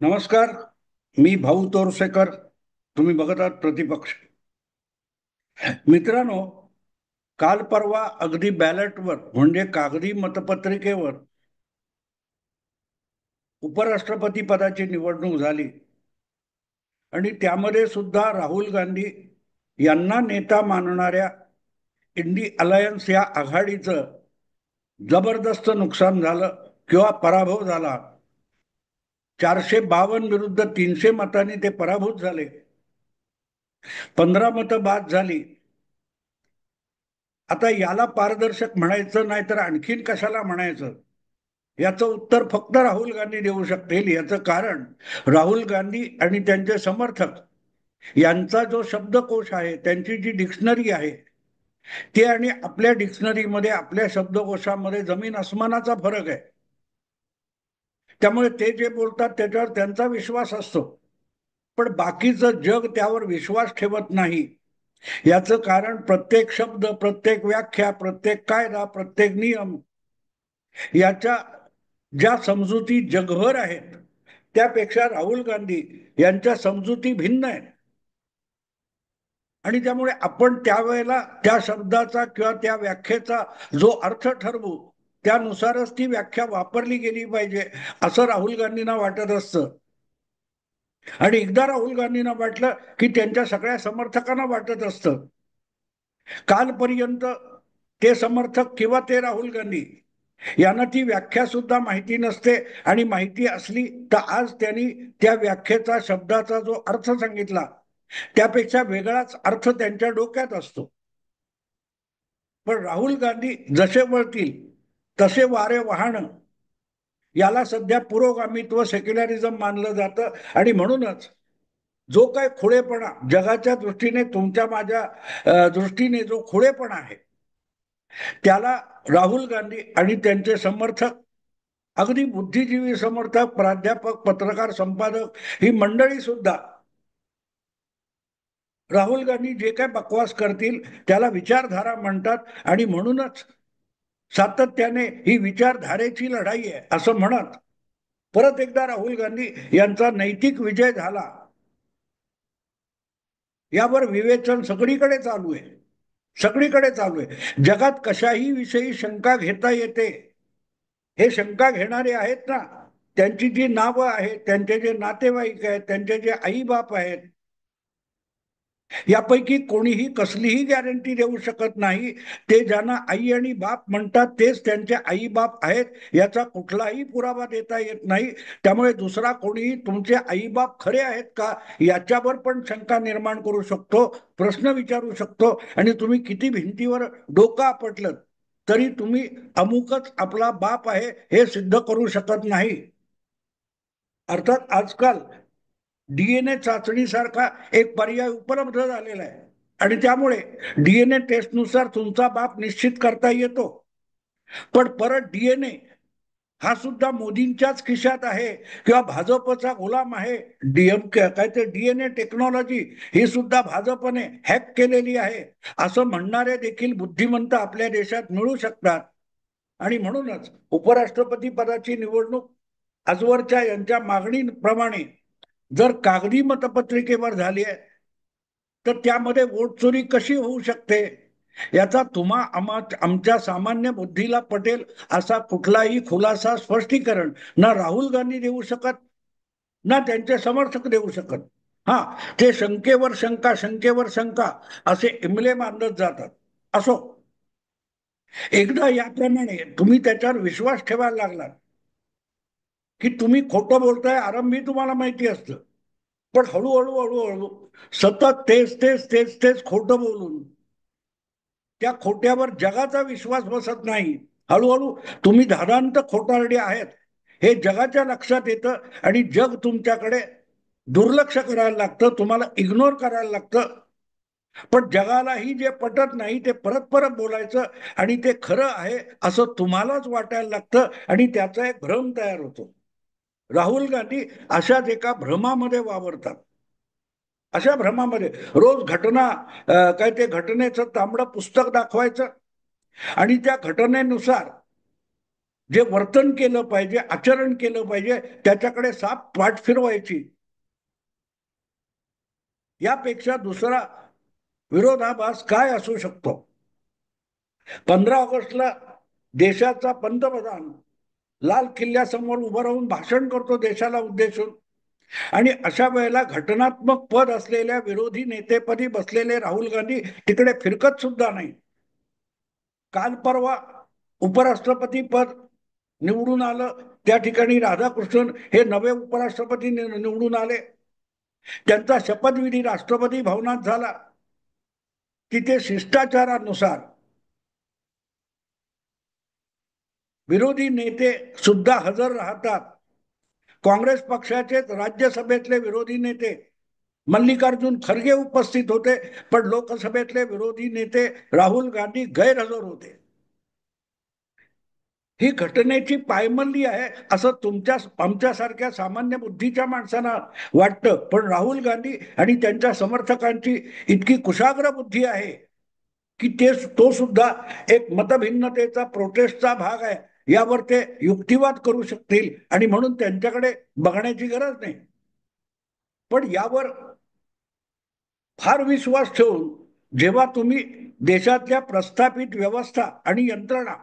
नमस्कार. मी भाऊ तोरसेकर. तुम्ही बघत आहात प्रतिपक्ष. मित्रांनो, काल परवा अगदी बॅलेटवर म्हणजे कागदी मतपत्रिकेवर उपराष्ट्रपती पदाची निवडणूक झाली आणि त्यामध्ये सुद्धा राहुल गांधी यांना नेता मानणाऱ्या इंडी अलायन्स या आघाडीचं जबरदस्त नुकसान झालं किंवा पराभव झाला. 452 विरुद्ध 300 मतांनी ते पराभूत झाले. 15 मतं बाद झाली. आता याला पारदर्शक म्हणायचं नाही तर आणखीन कशाला म्हणायचं, याचं उत्तर फक्त राहुल गांधी देऊ शकतील. याचं कारण राहुल गांधी आणि त्यांचे समर्थक यांचा जो शब्दकोश आहे, त्यांची जी डिक्शनरी आहे, ते आणि आपल्या डिक्शनरीमध्ये, आपल्या शब्दकोशामध्ये जमीन आसमानाचा फरक आहे. त्यामुळे ते जे बोलतात त्याच्यावर त्यांचा विश्वास असतो, पण बाकीचं जग त्यावर विश्वास ठेवत नाही. याचं कारण प्रत्येक शब्द, प्रत्येक व्याख्या, प्रत्येक कायदा, प्रत्येक नियम याच्या ज्या समजुती जगभर आहेत त्यापेक्षा राहुल गांधी यांच्या समजुती भिन्न आहेत. आणि त्यामुळे आपण त्यावेळेला त्या शब्दाचा किंवा त्या व्याख्येचा जो अर्थ ठरवू त्यानुसारच ती व्याख्या वापरली गेली पाहिजे, असं राहुल गांधींना वाटत असतं. आणि एकदा राहुल गांधींना वाटलं की त्यांच्या सगळ्या समर्थकांना वाटत असतं. कालपर्यंत ते समर्थक किंवा ते राहुल गांधी यांना ती व्याख्या सुद्धा माहिती नसते, आणि माहिती असली तर आज त्यांनी त्या व्याख्येचा, शब्दाचा जो अर्थ सांगितला त्यापेक्षा वेगळाच अर्थ त्यांच्या डोक्यात असतो. पण राहुल गांधी जसे वळतील तसे वारे वाहणं, याला सध्या पुरोगामित्व, सेक्युलरिझम मानलं जातं. आणि म्हणूनच जो काय खुळेपणा जगाच्या दृष्टीने, तुमच्या माझ्या दृष्टीने जो खुळेपणा आहे, त्याला राहुल गांधी आणि त्यांचे समर्थक, अगदी बुद्धिजीवी समर्थक, प्राध्यापक, पत्रकार, संपादक ही मंडळी सुद्धा राहुल गांधी जे काय बकवास करतील त्याला विचारधारा म्हणतात. आणि म्हणूनच सातत्याने ही विचारधारेची लढाई आहे असं म्हणत परत एकदा राहुल गांधी यांचा नैतिक विजय झाला यावर विवेचन सगळीकडे चालू आहे. सगळीकडे चालू आहे. जगात कशाही विषयी शंका घेता येते. हे शंका घेणारे आहेत ना, त्यांची जी नावं आहेत, त्यांचे जे नातेवाईक आहेत, त्यांचे जे आई बाप आहेत, यापैकी कोणीही कसलीही गॅरंटी देऊ शकत नाही. ते ज्यांना आई आणि बाप म्हणतात तेच त्यांचे आई बाप आहेत याचा कुठलाही पुरावा देता येत नाही. त्यामुळे दुसरा कोणीही तुमचे आई बाप खरे आहेत का याच्यावर पण शंका निर्माण करू शकतो, प्रश्न विचारू शकतो. आणि तुम्ही किती भिंतीवर डोकं आपटलं तरी तुम्ही अमुकच आपला बाप आहे हे सिद्ध करू शकत नाही. अर्थात आजकाल डीएनए चाचणीसारखा एक पर्याय उपलब्ध झालेला आहे, आणि त्यामुळे डीएनए टेस्टनुसार तुमचा बाप निश्चित करता येतो. पण परत डीएनए हा सुद्धा मोदींच्याच खिशात आहे किंवा भाजपचा गुलाम आहे. डीएमके काय ते डीएनए टेक्नॉलॉजी ही सुद्धा भाजपने हॅक केलेली आहे असं म्हणणारे देखील बुद्धिमंत आपल्या देशात मिळू शकतात. आणि म्हणूनच उपराष्ट्रपती पदाची निवडणूक आजवरच्या यांच्या मागणीप्रमाणे जर कागदी मतपत्रिकेवर झाली आहे तर त्यामध्ये वोट चोरी कशी होऊ शकते याचा आमच्या सामान्य बुद्धीला पटेल असा कुठलाही खुलासा, स्पष्टीकरण ना राहुल गांधी देऊ शकत ना त्यांचे समर्थक देऊ शकत. हा, ते शंकेवर शंका, शंकेवर शंका असे इमले मानत जातात. असो, एकदा याप्रमाणे तुम्ही त्याच्यावर विश्वास ठेवायला लागलात की तुम्ही खोटं बोलताय, आरंभी तुम्हाला माहिती असतं, पण हळूहळू हळूहळू सतत तेच तेच तेच तेच खोटं बोलून त्या खोट्यावर जगाचा विश्वास बसत नाही. हळूहळू तुम्ही धादांत खोटारडे आहेत हे जगाच्या लक्षात येतं, आणि जग तुमच्याकडे दुर्लक्ष करायला लागतं, तुम्हाला इग्नोर करायला लागतं. पण जगालाही जे पटत नाही ते परत परत बोलायचं, आणि ते खरं आहे असं तुम्हालाच वाटायला लागतं, आणि त्याचा एक भ्रम तयार होतो. राहुल गांधी अशाच एका भ्रमामध्ये वावरतात. अशा भ्रमामध्ये रोज घटना, काय ते घटनेचं तांबडं पुस्तक दाखवायचं, आणि त्या घटनेनुसार जे वर्तन केलं पाहिजे, आचरण केलं पाहिजे, त्याच्याकडे साफ पाठ फिरवायची. यापेक्षा दुसरा विरोधाभास काय असू शकतो? 15 ऑगस्टला देशाचा पंतप्रधान लाल किल्ल्यासमोर उभं राहून भाषण करतो देशाला उद्देशून, आणि अशा वेळेला घटनात्मक पद असलेल्या विरोधी नेतेपदी बसलेले राहुल गांधी तिकडे फिरकत सुद्धा नाही. काल परवा उपराष्ट्रपती पद निवडून आलं, त्या ठिकाणी राधाकृष्णन हे नवे उपराष्ट्रपती निवडून आले. त्यांचा शपथविधी राष्ट्रपती भवनात झाला. तिथे शिष्टाचारानुसार विरोधी नेते सुद्धा हजर राहतात. काँग्रेस पक्षाचे राज्यसभेतले विरोधी नेते मल्लिकार्जुन खरगे उपस्थित होते, पण लोकसभेतले विरोधी नेते राहुल गांधी गैरहजर होते. ही घटनेची पायमल्ली आहे असं तुमच्या आमच्यासारख्या सामान्य बुद्धीच्या माणसांना वाटतं, पण राहुल गांधी आणि त्यांच्या समर्थकांची इतकी कुशाग्र बुद्धी आहे की तो सुद्धा एक मतभिन्नतेचा प्रोटेस्टचा भाग आहे यावर ते युक्तिवाद करू शकतील, आणि म्हणून त्यांच्याकडे बघण्याची गरज नाही. पण यावर फार विश्वास ठेवून जेव्हा तुम्ही देशातल्या प्रस्थापित व्यवस्था आणि यंत्रणा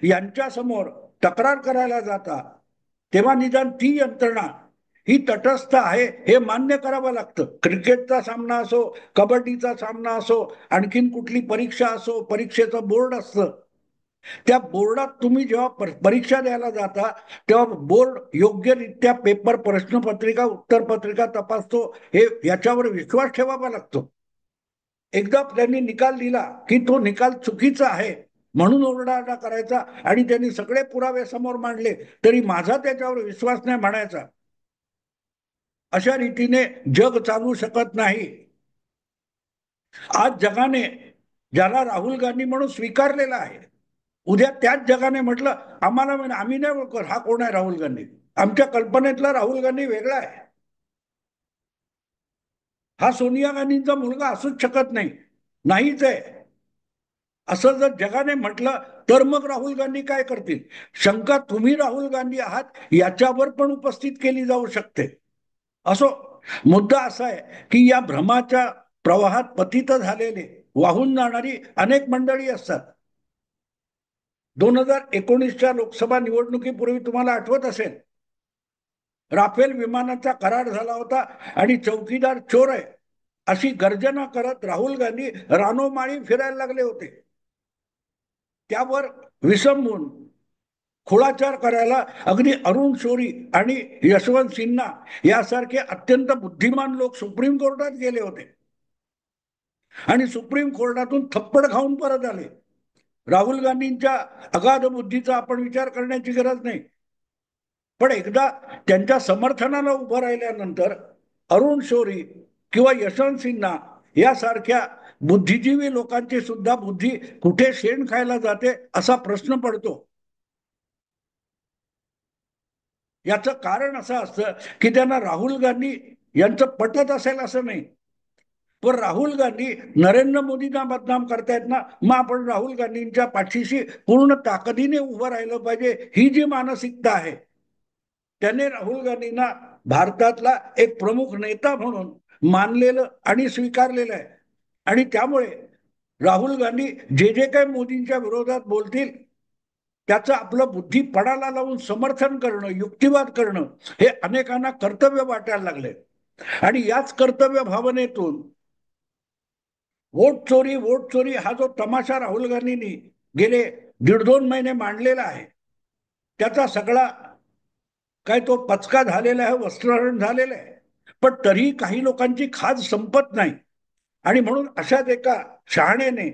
यांच्या समोर तक्रार करायला जाता, तेव्हा निदान ती यंत्रणा ही तटस्थ आहे हे मान्य करावं लागतं. क्रिकेटचा सामना असो, कबड्डीचा सामना असो, आणखीन कुठली परीक्षा असो, परीक्षेचं बोर्ड असतं, त्या बोर्डात तुम्ही जेव्हा परीक्षा द्यायला जाता तेव्हा बोर्ड योग्यरित्या पेपर, प्रश्नपत्रिका, उत्तरपत्रिका तपासतो, हे याच्यावर विश्वास ठेवावा लागतो. एकदा त्यांनी निकाल दिला की तो निकाल चुकीचा आहे म्हणून ओरडाआरडा करायचा, आणि त्यांनी सगळे पुरावे समोर मांडले तरी माझा त्याच्यावर विश्वास नाही म्हणायचा. अशा रीतीने जग चालू शकत नाही. आज जगाने ज्याला राहुल गांधी म्हणून स्वीकारलेला आहे, उद्या त्याच जगाने म्हटलं आम्हाला आम्ही नाही ओळखत हा कोण आहे राहुल गांधी, आमच्या कल्पनेतला राहुल गांधी वेगळा आहे, हा सोनिया गांधींचा मुलगा असूच शकत नाही, नाहीच आहे, असं जर जगाने म्हटलं तर मग राहुल गांधी काय करतील? शंका तुम्ही राहुल गांधी आहात याच्यावर पण उपस्थित केली जाऊ शकते. असो, मुद्दा असा आहे की या भ्रमाच्या प्रवाहात पतित झालेले, वाहून जाणारी अनेक मंडळी असतात. 2019च्या लोकसभा निवडणुकीपूर्वी तुम्हाला आठवत असेल, राफेल विमानाचा करार झाला होता आणि चौकीदार चोर आहे अशी गर्जना करत राहुल गांधी रानोमाळी फिरायला लागले होते. त्यावर विसंबून खोळाचार करायला अगदी अरुण शोरी आणि यशवंत सिन्हा यासारखे अत्यंत बुद्धिमान लोक सुप्रीम कोर्टात गेले होते आणि सुप्रीम कोर्टातून थप्पड खाऊन परत आले. राहुल गांधींच्या अगाध बुद्धीचा आपण विचार करण्याची गरज नाही, पण एकदा त्यांच्या समर्थनाला उभं राहिल्यानंतर अरुण शोरी किंवा यशवंत सिन्हा यासारख्या बुद्धिजीवी लोकांची सुद्धा बुद्धी कुठे शेण खायला जाते असा प्रश्न पडतो. याचं कारण असं असतं की त्यांना राहुल गांधी यांचं पटत असेल असं नाही, पण राहुल गांधी नरेंद्र मोदींना बदनाम करतायत ना, मग आपण राहुल गांधींच्या पाठीशी पूर्ण ताकदीने उभं राहिलं पाहिजे, ही जी मानसिकता आहे त्याने राहुल गांधींना भारतातला एक प्रमुख नेता म्हणून मानलेलं आणि स्वीकारलेलं आहे. आणि त्यामुळे राहुल गांधी जे जे काही मोदींच्या विरोधात बोलतील त्याचं आपलं बुद्धी पणाला लावून समर्थन करणं, युक्तिवाद करणं हे अनेकांना कर्तव्य वाटायला लागले. आणि याच कर्तव्य भावनेतून वोट चोरी हा जो तमाशा राहुल गांधींनी गेले 1.5-2 महिने मांडलेला आहे, त्याचा सगळा काय तो पचका झालेला आहे, वस्त्रहरण झालेलं आहे, पण तरी काही लोकांची खाज संपत नाही. आणि म्हणून अशाच एका शहाण्याने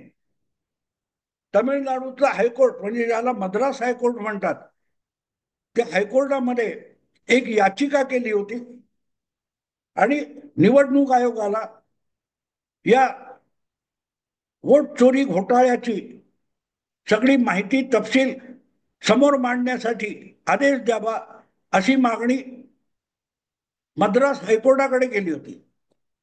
तमिळनाडूचा हायकोर्ट, म्हणजे ज्याला मद्रास हायकोर्ट म्हणतात, त्या हायकोर्टामध्ये एक याचिका केली होती आणि निवडणूक आयोगाला या वोट चोरी घोटाळ्याची सगळी माहिती तपशील समोर मांडण्यासाठी आदेश द्यावा अशी मागणी मद्रास हायकोर्टाकडे केली होती.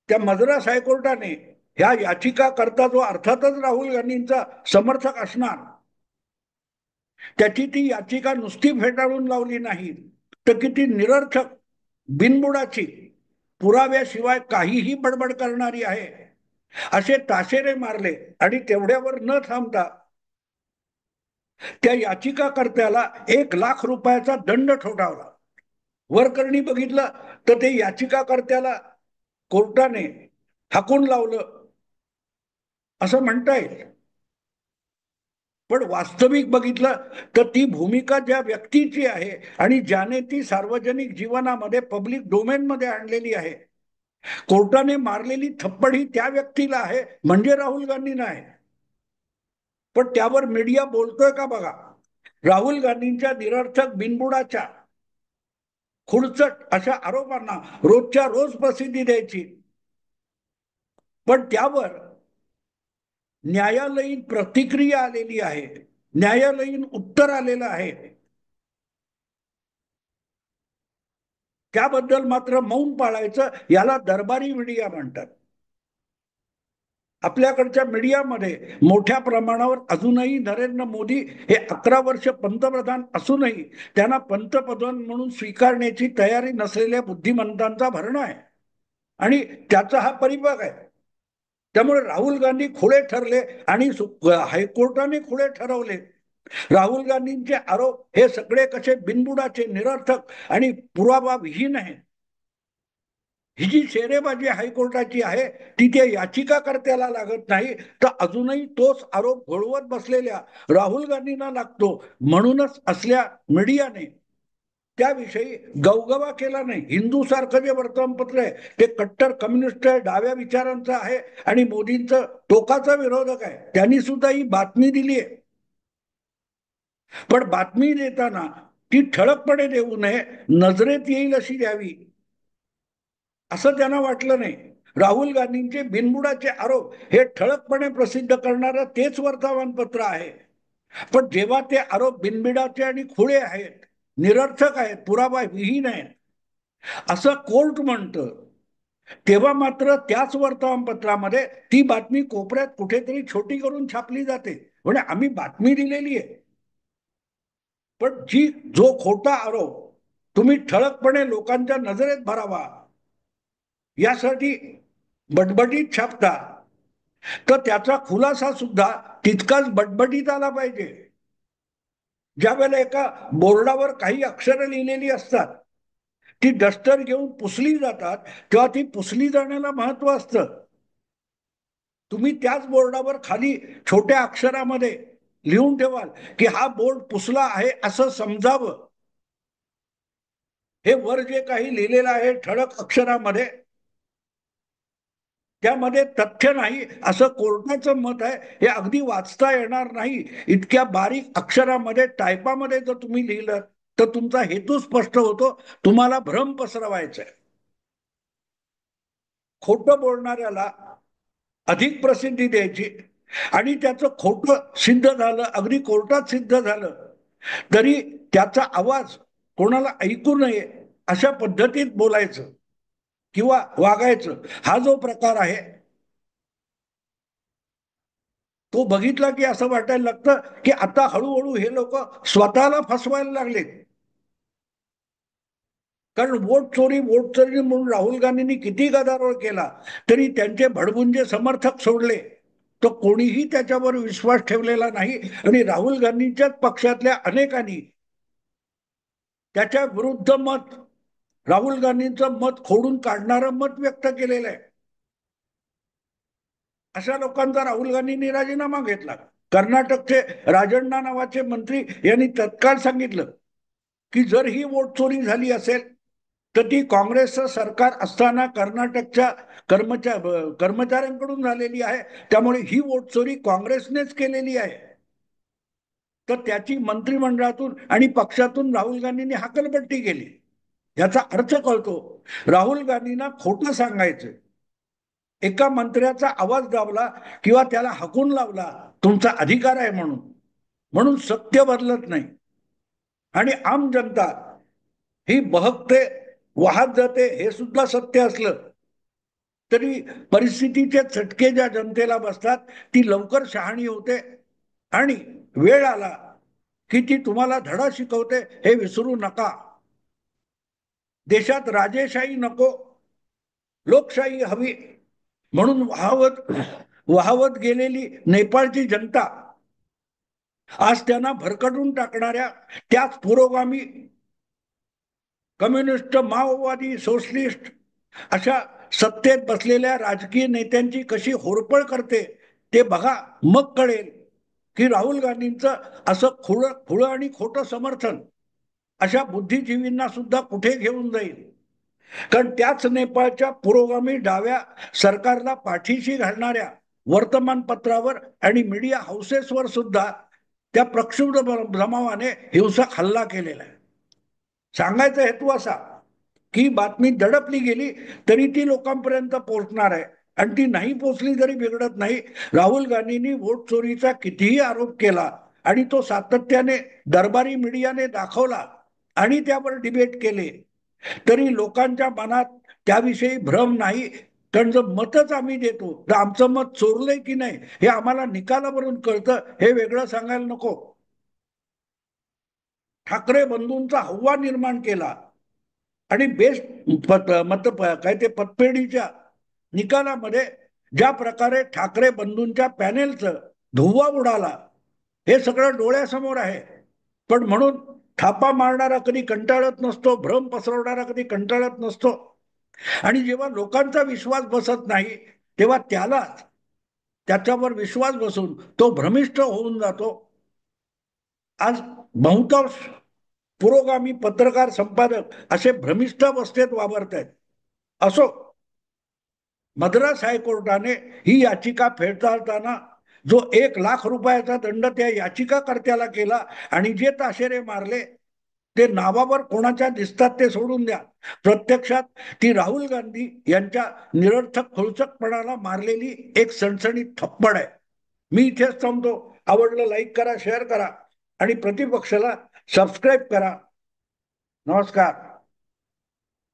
त्या मद्रास हायकोर्टाने ह्या याचिका करता जो अर्थातच राहुल गांधींचा समर्थक असणार त्याची ती याचिका नुसती फेटाळून लावली नाही, तर किती निरर्थक, बिनबुडाची, पुराव्याशिवाय काहीही बडबड करणारी आहे, असे ताशेरे मारले. आणि तेवढ्यावर न थांबता त्या याचिकाकर्त्याला 1,00,000 रुपयाचा दंड ठोठावला. वरकरणी बघितलं तर ते याचिकाकर्त्याला कोर्टाने हाकून लावलं असं म्हणता येईल. पण वास्तविक बघितलं तर ती भूमिका ज्या व्यक्तीची आहे आणि ज्याने ती सार्वजनिक जीवनामध्ये, पब्लिक डोमेन मध्ये आणलेली आहे, कोर्टाने मारलेली थप्पड ही त्या व्यक्तीला आहे, म्हणजे राहुल गांधींना आहे. पण त्यावर मीडिया बोलतोय का बघा. राहुल गांधींच्या निरर्थक, बिनबुडाच्या, खुडचट अशा आरोपांना रोजच्या रोज प्रसिद्धी द्यायची. पण त्यावर न्यायालयीन प्रतिक्रिया आलेली आहे, न्यायालयीन उत्तर आलेलं आहे. त्याबद्दल मात्र मौन पाळायचं, याला दरबारी मीडिया म्हणतात. आपल्याकडच्या मीडियामध्ये मोठ्या प्रमाणावर अजूनही नरेंद्र मोदी हे 11 वर्ष पंतप्रधान असूनही त्यांना पंतप्रधान म्हणून स्वीकारण्याची तयारी नसलेल्या बुद्धिमंतांचा भरणा आहे. आणि त्याचा हा परिपाक आहे. त्यामुळे राहुल गांधी खुळे ठरले आणि हायकोर्टाने खुळे ठरवले. राहुल गांधींचे आरोप हे सगळे कसे बिनबुडाचे, निरर्थक आणि पुरावा विहीन आहे. ही जी शेरेबाजी हायकोर्टाची आहे ती त्या याचिकाकर्त्याला लागत नाही, तर अजूनही तोच आरोप घोळवत बसलेल्या राहुल गांधींना लागतो. म्हणूनच असल्या मीडियाने त्याविषयी गवगवा केला नाही. हिंदू सारखं जे वर्तमानपत्र आहे ते कट्टर कम्युनिस्ट आहे, डाव्या विचारांचं आहे आणि मोदींचं टोकाचा विरोधक आहे, त्यांनी सुद्धा ही बातमी दिली आहे. पण बातमी देताना ती ठळकपणे देऊ नये, नजरेत येईल अशी द्यावी, असं त्यांना वाटलं नाही. राहुल गांधींचे बिनबुडाचे आरोप हे ठळकपणे प्रसिद्ध करणारं तेच वर्तमानपत्र आहे. पण जेव्हा ते आरोप बिनबिडाचे आणि खुळे आहेत, निरर्थक आहेत, पुरावा विहीन आहेत, असं कोर्ट म्हणतं, तेव्हा मात्र त्याच वर्तमानपत्रामध्ये ती बातमी कोपऱ्यात कुठेतरी छोटी करून छापली जाते. म्हणजे आम्ही बातमी दिलेली आहे, पण जो खोटा आरोप तुम्ही ठळकपणे लोकांच्या नजरेत भरावा यासाठी बटबटीत छापता, तर त्याचा खुलासा सुद्धा तितकाच बटबटीत आला पाहिजे. ज्या वेळेला एका बोर्डावर काही अक्षरं लिहिलेली असतात, ती डस्टर घेऊन पुसली जातात, तेव्हा ती पुसली जाण्याला महत्व असतं. तुम्ही त्याच बोर्डावर खाली छोट्या अक्षरामध्ये लिहून ठेवाल की हा बोर्ड पुसला आहे असं समजावं. हे वर जे काही लिहिलेलं आहे ठळक अक्षरामध्ये, त्यामध्ये तथ्य नाही असं कोर्टाचं मत आहे. हे अगदी वाचता येणार नाही इतक्या बारीक अक्षरामध्ये, टायपामध्ये जर तुम्ही लिहिलं तर तुमचा हेतू स्पष्ट होतो, तुम्हाला भ्रम पसरवायचा आहे. खोटं बोलणाऱ्याला अधिक प्रसिद्धी द्यायची आणि त्याचं खोटं सिद्ध झालं, अगदी कोर्टात सिद्ध झालं तरी त्याचा आवाज कोणाला ऐकू नये अशा पद्धतीत बोलायचं किंवा वागायचं. हा जो प्रकार आहे तो बघितला की असं वाटायला लागतं की आता हळूहळू हे लोक स्वतःला फसवायला लागलेत. कारण वोट चोरी म्हणून राहुल गांधींनी किती गदारोळ केला तरी त्यांचे भडभुंजे समर्थक सोडले तर कोणीही त्याच्यावर विश्वास ठेवलेला नाही. आणि राहुल गांधींच्याच पक्षातल्या अनेकांनी त्याच्या विरुद्ध मत, राहुल गांधींचं मत खोडून काढणारं मत व्यक्त केलेलं आहे. अशा लोकांचा राहुल गांधींनी राजीनामा घेतला. कर्नाटकचे राजण्णा नावाचे मंत्री यांनी तत्काळ सांगितलं की जर ही वोट चोरी झाली असेल तर ती काँग्रेसचं सरकार असताना कर्नाटकच्या कर्मचाऱ्यांकडून झालेली आहे, त्यामुळे ही वोट चोरी काँग्रेसनेच केलेली आहे. तर त्याची मंत्रिमंडळातून आणि पक्षातून राहुल गांधींनी हकालपट्टी केली. याचा अर्थ कळतो, राहुल गांधींना खोटं सांगायचं, एका मंत्र्याचा आवाज दाबला किंवा त्याला हाकून लावला तुमचा अधिकार आहे म्हणून, म्हणून सत्य बदलत नाही. आणि आम जनता ही बहकते, वाहत जाते, हे सुद्धा सत्य असलं तरी परिस्थितीचे चटके ज्या जनतेला बसतात ती लवकर शहाणी होते आणि वेळ आला की ती तुम्हाला धडा शिकवते हे विसरू नका. देशात राजेशाही नको, लोकशाही हवी म्हणून वाहवत गेलेली नेपाळची जनता आज त्यांना भरकटून टाकणाऱ्या त्याच पुरोगामी कम्युनिस्ट, माओवादी, सोशलिस्ट अशा सत्तेत बसलेल्या राजकीय नेत्यांची कशी होरपळ करते ते बघा. मग कळेल की राहुल गांधींचं असं खुळं आणि खोटं समर्थन अशा बुद्धिजीवींना सुद्धा कुठे घेऊन जाईल. कारण त्याच नेपाळच्या पुरोगामी डाव्या सरकारला पाठीशी घालणाऱ्या वर्तमानपत्रावर आणि मीडिया हाऊसेसवर सुद्धा त्या प्रक्षुब्ध जमावाने हिंसक हल्ला केलेला आहे. सांगायचा हेतू असा की बातमी दडपली गेली तरी ती लोकांपर्यंत पोहोचणार आहे, आणि ती नाही पोचली तरी बिघडत नाही. राहुल गांधींनी वोट चोरीचा कितीही आरोप केला आणि तो सातत्याने दरबारी मीडियाने दाखवला आणि त्यावर डिबेट केले तरी लोकांच्या मनात त्याविषयी भ्रम नाही. कारण जर मतच आम्ही देतो तर आमचं मत चोरलंय की नाही हे आम्हाला निकालावरून कळतं, हे वेगळं सांगायला नको. ठाकरे बंधूंचा हव्वा निर्माण केला आणि बेस्ट काय ते पतपेढीच्या निकालामध्ये ज्या प्रकारे ठाकरे बंधूंच्या पॅनेलचं धुव्वा उडाला हे सगळं डोळ्यासमोर आहे. पण म्हणून थापा मारणारा कधी कंटाळत नसतो, भ्रम पसरवणारा कधी कंटाळत नसतो. आणि जेव्हा लोकांचा विश्वास बसत नाही तेव्हा त्याच्यावर विश्वास बसून तो भ्रमिष्ठ होऊन जातो. आज बहुतांश पुरोगामी पत्रकार, संपादक असे भ्रमिष्ठ अवस्थेत वावरत आहेत. असो, मद्रास हायकोर्टाने ही याचिका फेटाळताना जो 1,00,000 रुपयाचा दंड त्या याचिकाकर्त्याला केला आणि जे ताशेरे मारले ते नावावर कोणाच्या दिसतात ते सोडून द्या, प्रत्यक्षात ती राहुल गांधी यांच्या निरर्थक खुळचकपणाला मारलेली एक सणसणीत थप्पड आहे. मी इथेच थांबतो. आवडलं लाईक करा, शेअर करा आणि प्रतिपक्षाला सबस्क्राईब करा. नमस्कार.